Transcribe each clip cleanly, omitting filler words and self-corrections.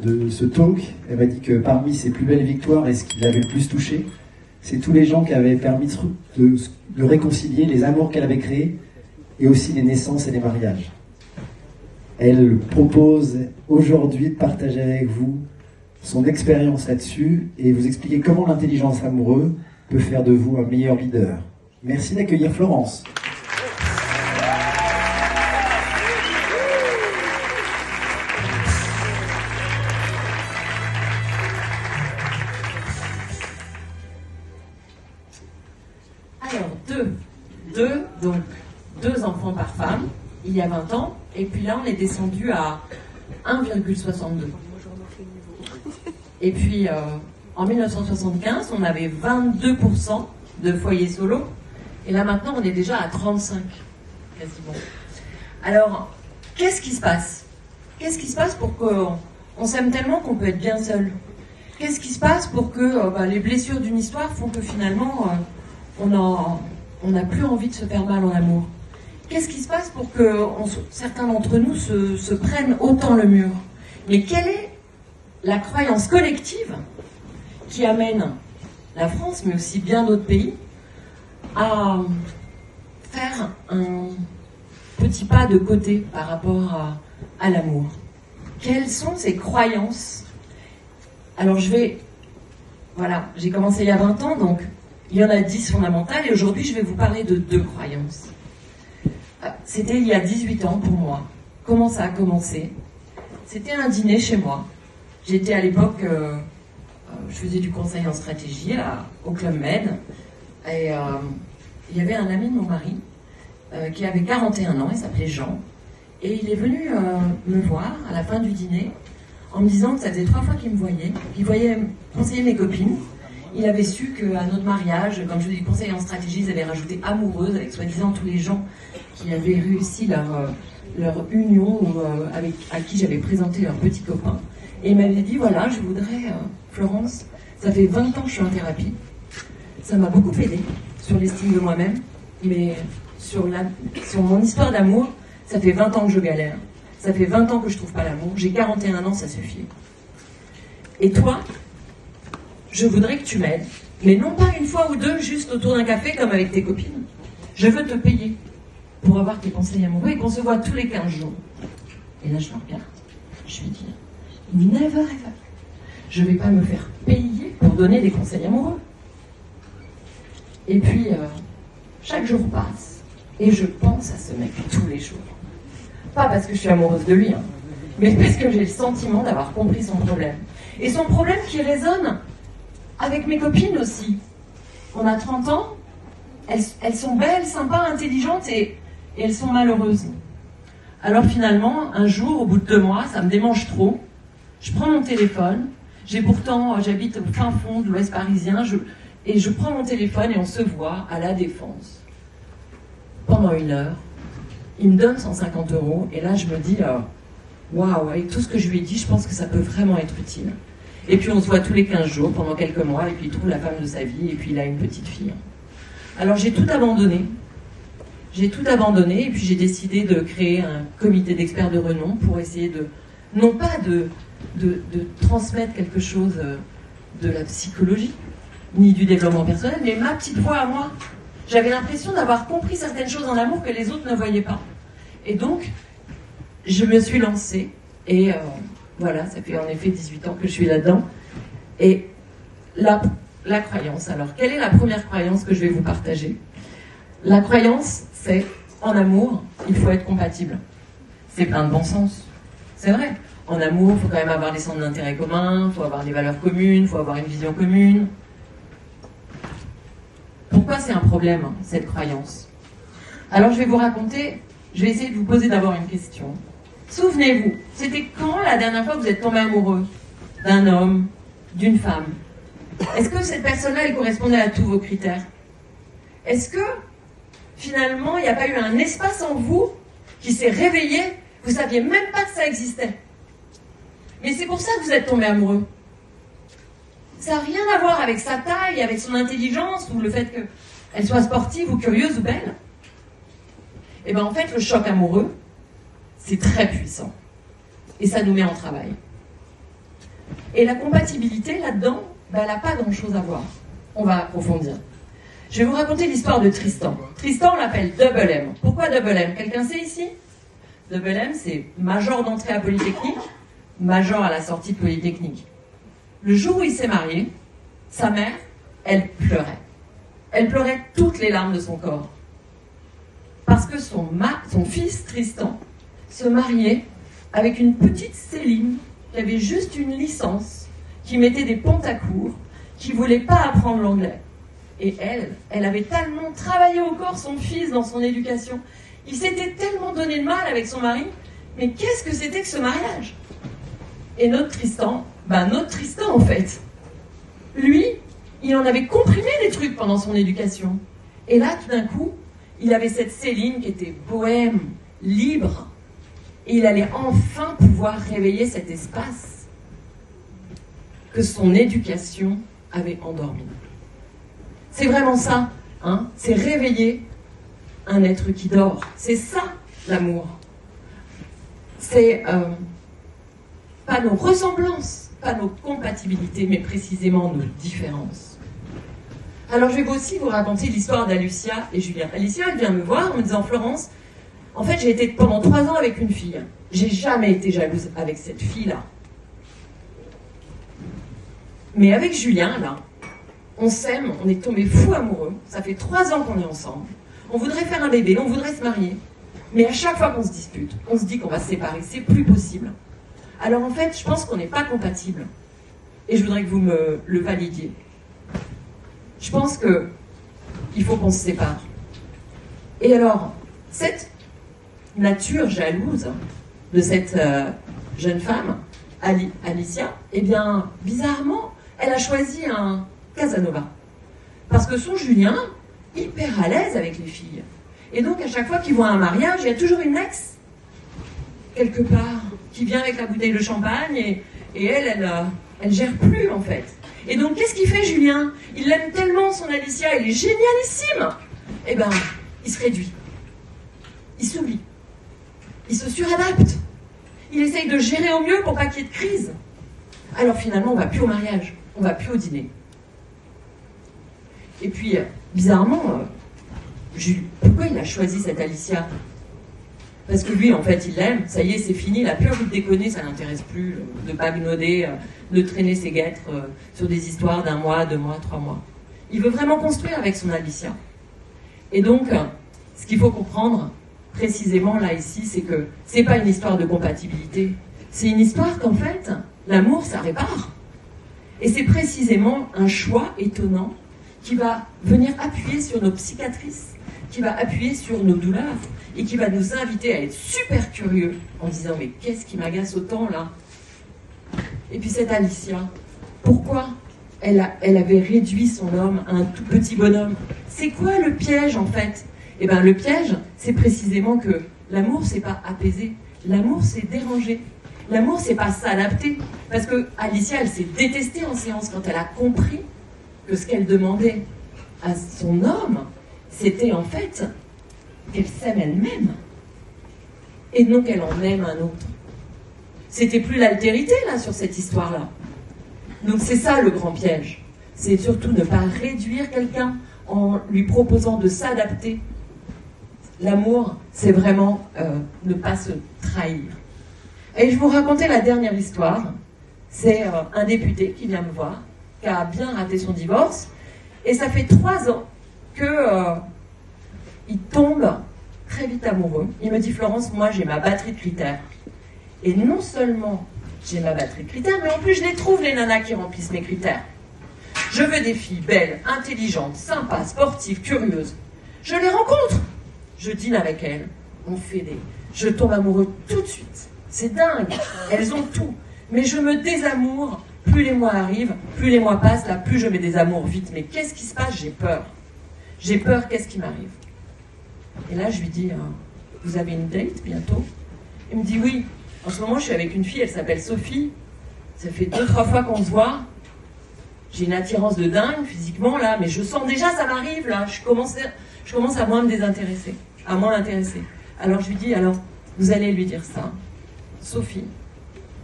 de ce talk. Elle m'a dit que parmi ses plus belles victoires et ce qui l'avait le plus touché, c'est tous les gens qui avaient permis de réconcilier les amours qu'elle avait créés et aussi les naissances et les mariages. Elle propose aujourd'hui de partager avec vous son expérience là-dessus et vous expliquer comment l'intelligence amoureuse peut faire de vous un meilleur leader. Merci d'accueillir Florence. Alors, donc deux enfants par femme, il y a 20 ans, et puis là on est descendu à 1,62. Et puis en 1975, on avait 22% de foyers solo, et là maintenant on est déjà à 35, quasiment. Alors, qu'est-ce qui se passe? Qu'est-ce qui se passe pour qu'on s'aime tellement qu'on peut être bien seul? Qu'est-ce qui se passe pour que les blessures d'une histoire font que finalement on n'a plus envie de se faire mal en amour? Qu'est-ce qui se passe pour que certains d'entre nous se prennent autant le mur? Mais quelle est la croyance collective qui amène la France, mais aussi bien d'autres pays, à faire un petit pas de côté par rapport à l'amour? Quelles sont ces croyances? Alors j'ai commencé il y a 20 ans, donc il y en a 10 fondamentales, et aujourd'hui je vais vous parler de 2 croyances. C'était il y a 18 ans pour moi. Comment ça a commencé? C'était un dîner chez moi. J'étais à l'époque, je faisais du conseil en stratégie là, au Club Med, et il y avait un ami de mon mari qui avait 41 ans, il s'appelait Jean, et il est venu me voir à la fin du dîner en me disant que ça faisait 3 fois qu'il me voyait, qu'il voyait conseiller mes copines. Il avait su qu'à notre mariage, comme je dis, conseil en stratégie, ils avaient rajouté amoureuse avec soi-disant tous les gens qui avaient réussi leur union ou à qui j'avais présenté leur petit copain. Et il m'avait dit, voilà, je voudrais, Florence, ça fait 20 ans que je suis en thérapie. Ça m'a beaucoup aidé sur l'estime de moi-même, mais sur mon histoire d'amour, ça fait 20 ans que je galère. Ça fait 20 ans que je trouve pas l'amour. J'ai 41 ans, ça suffit. Et toi, je voudrais que tu m'aides, mais non pas une fois ou deux, juste autour d'un café comme avec tes copines. Je veux te payer pour avoir tes conseils amoureux et qu'on se voit tous les 15 jours. Et là, je le regarde. Je lui dis, never ever. Je ne vais pas me faire payer pour donner des conseils amoureux. Et puis, chaque jour passe et je pense à ce mec tous les jours. Pas parce que je suis amoureuse de lui, mais parce que j'ai le sentiment d'avoir compris son problème. Et son problème qui résonne avec mes copines aussi. On a 30 ans, elles sont belles, sympas, intelligentes et elles sont malheureuses. Alors finalement, un jour, au bout de 2 mois, ça me démange trop. Je prends mon téléphone, j'habite au fin fond de l'Ouest parisien, et je prends mon téléphone et on se voit à La Défense. Pendant 1 heure, il me donne 150 €, et là je me dis, waouh, avec tout ce que je lui ai dit, je pense que ça peut vraiment être utile. Et puis on se voit tous les 15 jours, pendant quelques mois, et puis il trouve la femme de sa vie, et puis il a une petite fille. Alors j'ai tout abandonné. Et puis j'ai décidé de créer un comité d'experts de renom pour essayer non pas de transmettre quelque chose de la psychologie, ni du développement personnel, mais ma petite voix à moi. J'avais l'impression d'avoir compris certaines choses dans l'amour que les autres ne voyaient pas. Et donc, je me suis lancée, et voilà, ça fait en effet 18 ans que je suis là-dedans. Et la croyance, alors, quelle est la première croyance que je vais vous partager? La croyance, c'est, en amour, il faut être compatible. C'est plein de bon sens. C'est vrai. En amour, il faut quand même avoir des centres d'intérêt communs, il faut avoir des valeurs communes, il faut avoir une vision commune. Pourquoi c'est un problème, cette croyance? Alors je vais vous raconter, je vais essayer de vous poser d'abord une question. Souvenez-vous, c'était quand la dernière fois que vous êtes tombé amoureux d'un homme, d'une femme? Est-ce que cette personne-là, elle correspondait à tous vos critères? Est-ce que, finalement, il n'y a pas eu un espace en vous qui s'est réveillé? Vous ne saviez même pas que ça existait. Mais c'est pour ça que vous êtes tombé amoureux. Ça n'a rien à voir avec sa taille, avec son intelligence, ou le fait qu'elle soit sportive ou curieuse ou belle. Et bien en fait, le choc amoureux, c'est très puissant. Et ça nous met en travail. Et la compatibilité, là-dedans, ben, elle n'a pas grand-chose à voir. On va approfondir. Je vais vous raconter l'histoire de Tristan. Tristan, on l'appelle Double M. Pourquoi Double M? Quelqu'un sait ici? Double M, c'est major d'entrée à Polytechnique, major à la sortie de Polytechnique. Le jour où il s'est marié, sa mère, elle pleurait. Elle pleurait toutes les larmes de son corps. Parce que son fils, Tristan, se mariait avec une petite Céline qui avait juste une licence, qui mettait des pantacours, qui ne voulait pas apprendre l'anglais. Et elle avait tellement travaillé au corps son fils dans son éducation. Il s'était tellement donné de mal avec son mari. Mais qu'est-ce que c'était que ce mariage? Et notre Tristan en fait, lui, il en avait comprimé des trucs pendant son éducation. Et là, tout d'un coup, il avait cette Céline qui était bohème, libre. Et il allait enfin pouvoir réveiller cet espace que son éducation avait endormi. C'est vraiment ça, hein? C'est réveiller un être qui dort. C'est ça, l'amour. C'est pas nos ressemblances, pas nos compatibilités, mais précisément nos différences. Alors je vais aussi vous raconter l'histoire d'Alicia et Julien. Alicia, elle vient me voir en me disant, Florence, en fait j'ai été pendant 3 ans avec une fille. J'ai jamais été jalouse avec cette fille-là. Mais avec Julien, là, on s'aime, on est tombé fou amoureux. Ça fait 3 ans qu'on est ensemble. On voudrait faire un bébé, on voudrait se marier. Mais à chaque fois qu'on se dispute, on se dit qu'on va se séparer. C'est plus possible. Alors en fait, je pense qu'on n'est pas compatibles. Et je voudrais que vous me le validiez. Je pense qu'il faut qu'on se sépare. Et alors, cette nature jalouse de cette jeune femme, Alicia, eh bien, bizarrement, elle a choisi un Casanova. Parce que son Julien, hyper à l'aise avec les filles. Et donc, à chaque fois qu'il voit un mariage, il y a toujours une ex, quelque part, qui vient avec la bouteille de champagne, et elle gère plus, en fait. Et donc, qu'est-ce qu'il fait, Julien? Il l'aime tellement, son Alicia, elle est génialissime. Eh ben, il se réduit. Il s'oublie. Il se suradapte. Il essaye de gérer au mieux pour pas qu'il y ait de crise. Alors finalement, on va plus au mariage, on va plus au dîner. Et puis, bizarrement, pourquoi il a choisi cette Alicia? Parce que lui, en fait, il l'aime, ça y est, c'est fini, il a plus envie de déconner, ça l'intéresse plus, de bagnauder, de traîner ses guêtres sur des histoires d'1 mois, 2 mois, 3 mois. Il veut vraiment construire avec son Alicia. Et donc, ce qu'il faut comprendre, précisément là, ici, c'est que c'est pas une histoire de compatibilité, c'est une histoire qu'en fait, l'amour, ça répare. Et c'est précisément un choix étonnant qui va venir appuyer sur nos cicatrices, qui va appuyer sur nos douleurs, et qui va nous inviter à être super curieux en disant « Mais qu'est-ce qui m'agace autant là ?» Et puis cette Alicia, pourquoi elle avait réduit son homme à un tout petit bonhomme? C'est quoi le piège en fait? Eh bien le piège, c'est précisément que l'amour, c'est pas apaiser, l'amour, c'est déranger. L'amour, c'est pas s'adapter. Parce que Alicia, elle s'est détestée en séance quand elle a compris que ce qu'elle demandait à son homme, c'était en fait qu'elle s'aime elle-même et non qu'elle en aime un autre. C'était plus l'altérité là sur cette histoire-là. Donc c'est ça le grand piège. C'est surtout ne pas réduire quelqu'un en lui proposant de s'adapter. L'amour, c'est vraiment ne pas se trahir. Et je vous racontais la dernière histoire. C'est un député qui vient me voir, qui a bien raté son divorce, et ça fait 3 ans que il tombe très vite amoureux. Il me dit, Florence, moi j'ai ma batterie de critères. Et non seulement j'ai ma batterie de critères, mais en plus je les trouve, les nanas qui remplissent mes critères. Je veux des filles belles, intelligentes, sympas, sportives, curieuses. Je les rencontre. Je dîne avec elles. Je tombe amoureux tout de suite. C'est dingue. Elles ont tout. Mais je me désamoure. Plus les mois arrivent, plus les mois passent, là, plus je me désamoure vite. Mais qu'est-ce qui se passe? J'ai peur. J'ai peur, qu'est-ce qui m'arrive? Et là, je lui dis, vous avez une date bientôt? Il me dit, oui. En ce moment, je suis avec une fille, elle s'appelle Sophie. Ça fait 2-3 fois qu'on se voit. J'ai une attirance de dingue, physiquement, là, mais je sens déjà, ça m'arrive, là. Je commence à moins me désintéresser, à moins l'intéresser. Alors, je lui dis, alors, vous allez lui dire ça. Sophie,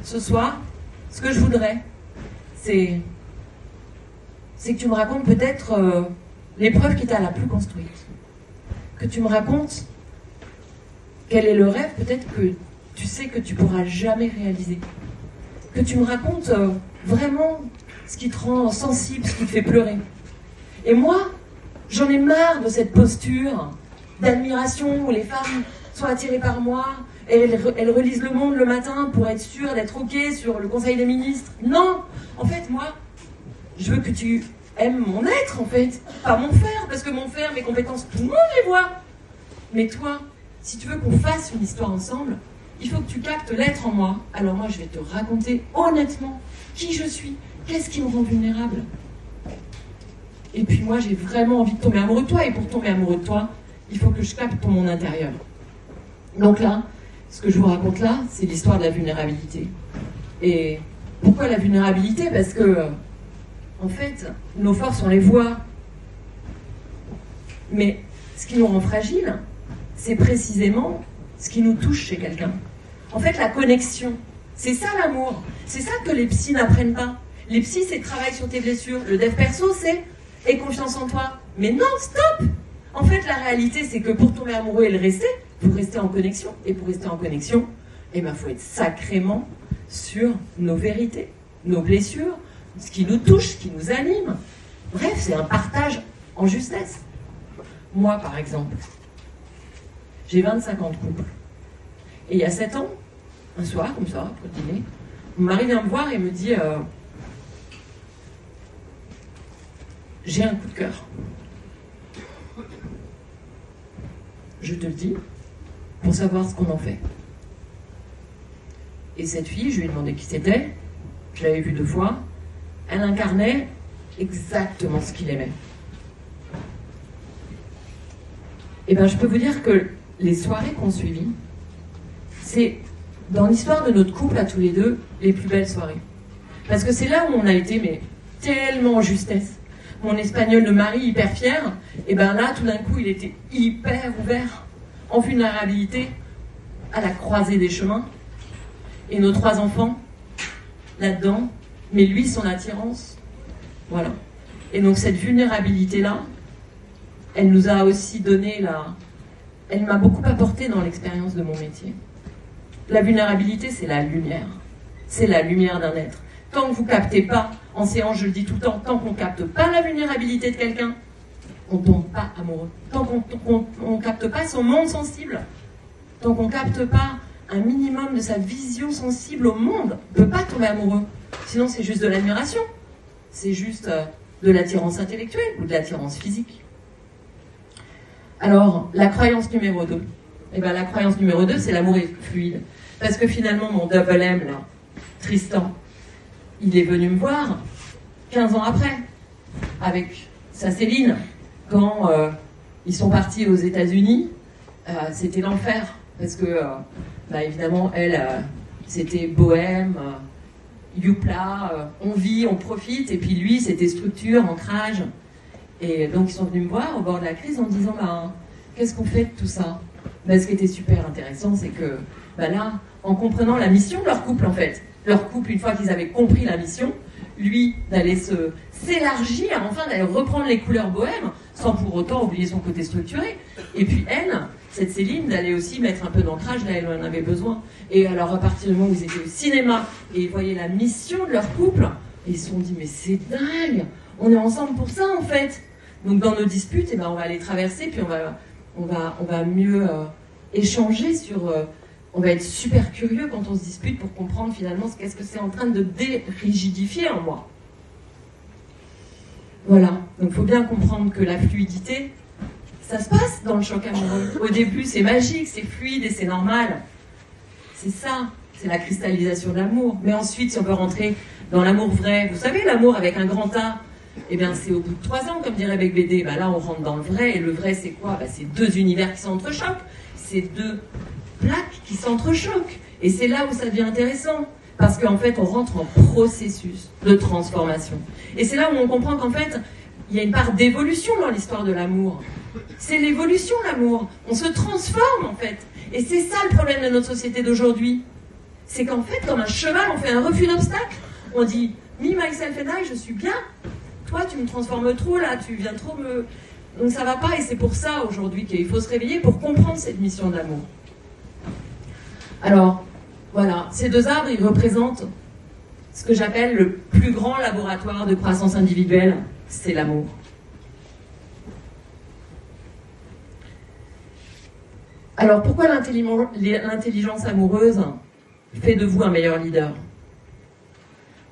ce soir, ce que je voudrais, c'est que tu me racontes peut-être l'épreuve qui t'a la plus construite. Que tu me racontes quel est le rêve peut-être que tu sais que tu pourras jamais réaliser. Que tu me racontes vraiment ce qui te rend sensible, ce qui te fait pleurer. Et moi, j'en ai marre de cette posture d'admiration où les femmes sont attirées par moi et elles relisent Le Monde le matin pour être sûres d'être OK sur le Conseil des ministres. Non, en fait, moi, je veux que tu aimes mon être, en fait, pas mon faire, parce que mon faire, mes compétences, tout le monde les voit. Mais toi, si tu veux qu'on fasse une histoire ensemble, il faut que tu captes l'être en moi. Alors moi, je vais te raconter honnêtement qui je suis, qu'est-ce qui me rend vulnérable. Et puis moi, j'ai vraiment envie de tomber amoureux de toi, et pour tomber amoureux de toi, il faut que je capte ton monde intérieur. Donc là, ce que je vous raconte là, c'est l'histoire de la vulnérabilité. Et pourquoi la vulnérabilité? Parce que, en fait, nos forces, on les voit. Mais ce qui nous rend fragiles, c'est précisément ce qui nous touche chez quelqu'un. En fait, la connexion, c'est ça l'amour. C'est ça que les psys n'apprennent pas. Les psys, c'est travail sur tes blessures. Le dev perso, c'est aie confiance en toi. Mais non, stop! En fait, la réalité, c'est que pour tomber amoureux et le rester, il faut rester en connexion. Et pour rester en connexion, il faut être sacrément sur nos vérités, nos blessures, ce qui nous touche, ce qui nous anime. Bref, c'est un partage en justesse. Moi, par exemple, j'ai 25 ans de couple. Et il y a 7 ans, un soir, comme ça, pour le dîner, mon mari vient me voir et me dit j'ai un coup de cœur. Je te le dis, pour savoir ce qu'on en fait. Et cette fille, je lui ai demandé qui c'était, je l'avais vue 2 fois, elle incarnait exactement ce qu'il aimait. Et bien, je peux vous dire que les soirées qu'on suivit, c'est, dans l'histoire de notre couple à tous les deux, les plus belles soirées. Parce que c'est là où on a été, mais tellement en justesse. Mon espagnol de mari, hyper fier, et bien là, tout d'un coup, il était hyper ouvert, en vulnérabilité, à la croisée des chemins. Et nos 3 enfants, là-dedans, mais lui, son attirance, voilà. Et donc cette vulnérabilité-là, elle nous a aussi donné elle m'a beaucoup apporté dans l'expérience de mon métier. La vulnérabilité, c'est la lumière. C'est la lumière d'un être. Tant que vous ne captez pas, en séance, je le dis tout le temps, tant qu'on ne capte pas la vulnérabilité de quelqu'un, on ne tombe pas amoureux. Tant qu'on ne capte pas son monde sensible, tant qu'on ne capte pas un minimum de sa vision sensible au monde, on ne peut pas tomber amoureux. Sinon, c'est juste de l'admiration. C'est juste de l'attirance intellectuelle ou de l'attirance physique. Alors, la croyance numéro 2. La croyance numéro 2, c'est l'amour est fluide. Parce que finalement, mon double M, là, Tristan, il est venu me voir 15 ans après, avec sa Céline, quand ils sont partis aux États-Unis. C'était l'enfer, parce que, évidemment, elle, c'était bohème, youpla, on vit, on profite, et puis lui, c'était structure, ancrage. Et donc, ils sont venus me voir au bord de la crise en me disant, qu'est-ce qu'on fait de tout ça? Ce qui était super intéressant, c'est que, là, en comprenant la mission de leur couple, en fait, leur couple, une fois qu'ils avaient compris la mission, lui, d'aller s'élargir, enfin, d'aller reprendre les couleurs bohèmes, sans pour autant oublier son côté structuré. Et puis elle, cette Céline, d'aller aussi mettre un peu d'ancrage là où elle en avait besoin. Et alors, à partir du moment où ils étaient au cinéma, et ils voyaient la mission de leur couple, ils se sont dit, mais c'est dingue, on est ensemble pour ça, en fait. Donc, dans nos disputes, on va les traverser, puis on va mieux échanger sur... on va être super curieux quand on se dispute pour comprendre finalement qu'est-ce que c'est en train de dérigidifier en moi. Voilà, donc il faut bien comprendre que la fluidité, ça se passe dans le choc amoureux. Au début, c'est magique, c'est fluide et c'est normal. C'est ça, c'est la cristallisation de l'amour. Mais ensuite, si on veut rentrer dans l'amour vrai, vous savez, l'amour avec un grand A, c'est au bout de 3 ans, comme dirait Bec BD. Là, on rentre dans le vrai. Et le vrai, c'est quoi? C'est 2 univers qui s'entrechoquent. C'est 2 plaques qui s'entrechoquent. Et c'est là où ça devient intéressant. Parce qu'en fait, on rentre en processus de transformation. Et c'est là où on comprend qu'en fait, il y a une part d'évolution dans l'histoire de l'amour. C'est l'évolution, l'amour. On se transforme, en fait. Et c'est ça le problème de notre société d'aujourd'hui. C'est qu'en fait, comme un cheval, on fait un refus d'obstacle. On dit, Me, myself and I, je suis bien. Toi, tu me transformes trop là, tu viens trop me... Donc ça va pas, et c'est pour ça aujourd'hui qu'il faut se réveiller pour comprendre cette mission d'amour. Alors, voilà, ces deux arbres, ils représentent ce que j'appelle le plus grand laboratoire de croissance individuelle, c'est l'amour. Alors, pourquoi l'intelligence amoureuse fait de vous un meilleur leader?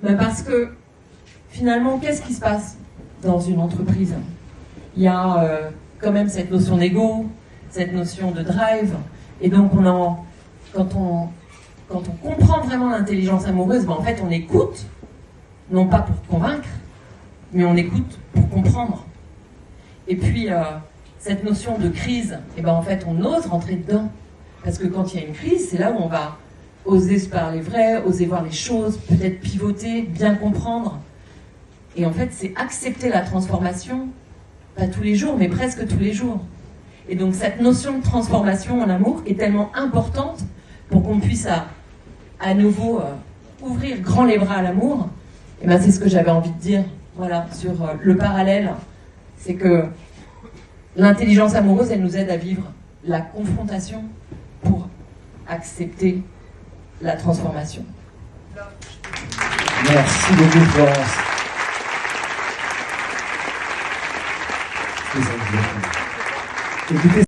Ben parce que, finalement, qu'est-ce qui se passe dans une entreprise? Il y a quand même cette notion d'ego, cette notion de drive, et donc quand on comprend vraiment l'intelligence amoureuse, ben en fait on écoute, non pas pour convaincre, mais on écoute pour comprendre. Et puis cette notion de crise, et ben en fait on ose rentrer dedans, parce que quand il y a une crise, c'est là où on va oser se parler vrai, oser voir les choses, peut-être pivoter, bien comprendre. Et en fait c'est accepter la transformation, pas tous les jours, mais presque tous les jours. Et donc cette notion de transformation en amour est tellement importante pour qu'on puisse à nouveau ouvrir grand les bras à l'amour. Et ben c'est ce que j'avais envie de dire, voilà, sur le parallèle, c'est que l'intelligence amoureuse, elle nous aide à vivre la confrontation pour accepter la transformation. Merci beaucoup, Florence. Écoutez,